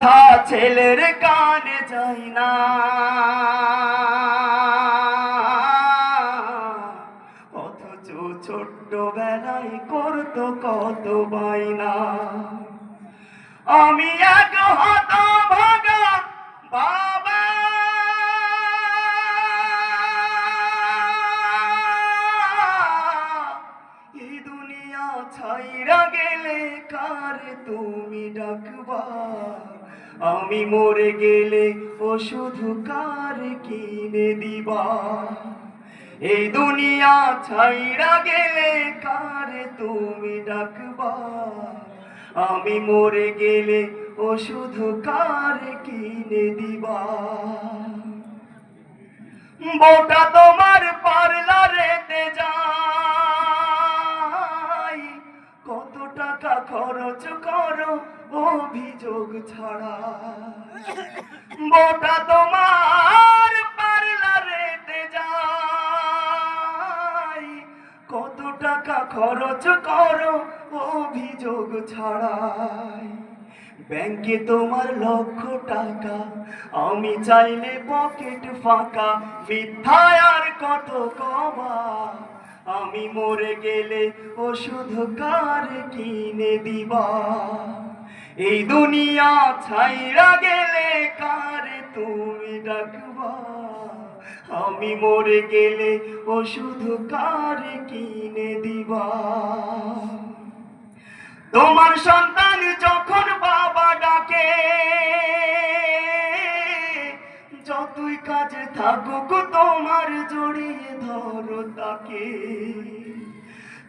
ছেলের কানে যাই না, অথচ ছোট্ট বেলায় করতো কত বাইনা। আমি এক হতভাগা বাবা, এই দুনিয়া ছাইরা গেলে কারে তুমি ডাকবা? আমি মরে গেলে ওষুধ কারে কিনে দিবা? এই দুনিয়া ছাইরা গেলে কারে তুমি ডাকবা? আমি মরে গেলে ওষুধ কারে কিনে দিবা? বোটা তোমার পার্লারেতে যাই, কত টাকা খরচ করো অভিযোগ ছাড়া। বোটা তোমার পার্লারেতে যাই, কত টাকা খরচ করো অভিযোগ ছাড়াই। ব্যাংকে তোমার লক্ষ টাকা, আমি চাইলে পকেট ফাঁকা। মিথ্যায় আর কত কবা? আমি মরে গেলে ওষুধ কারে কিনে দিবা? এই দুনিয়া ছাইরা গেলে কারে তুমি ডাকবা? আমি মরে গেলে ওষুধ কারে কিনে দিবা? তোমার সন্তান যখন বাবা ডাকে, যতই কাজে থাকুক তোমার জড়িয়ে ধরো তাকে।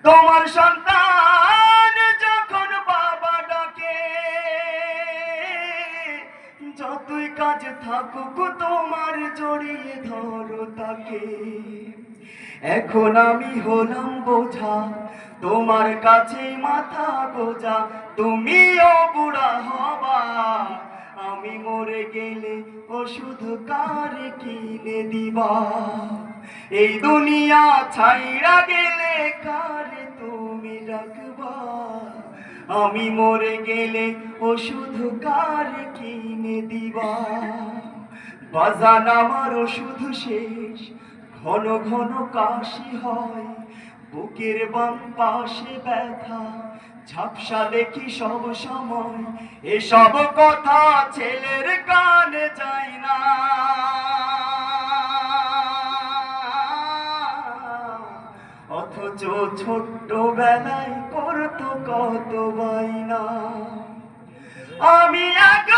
তোমার সন্তান যখন বাবা ডাকে, যতই কাজে থাকুক তোমার জড়িয়ে ধরো তাকে। এখন আমি হলাম বোঝা, তোমার কাছে মাথা গোজা। তুমিও বুড়া হবা, আমি মরে গেলে ওষুধ কারে কিনে দিবা? এই দুনিয়া ছাইরা গেলে কারে তুমি ডাকবা? আমি মরে গেলে ওষুধ কারে কিনে দিবা? বাজান আমার ওষুধ শেষ, ঘন ঘন কাশি হয়, বুকের বাম পাশে ব্যথা, ঝাপসা দেখি সব সময়। এসব কথা ছেলের কানে যায় না, অথচ ছোট্ট বেলায় করতো কত বাইনা। আমি এক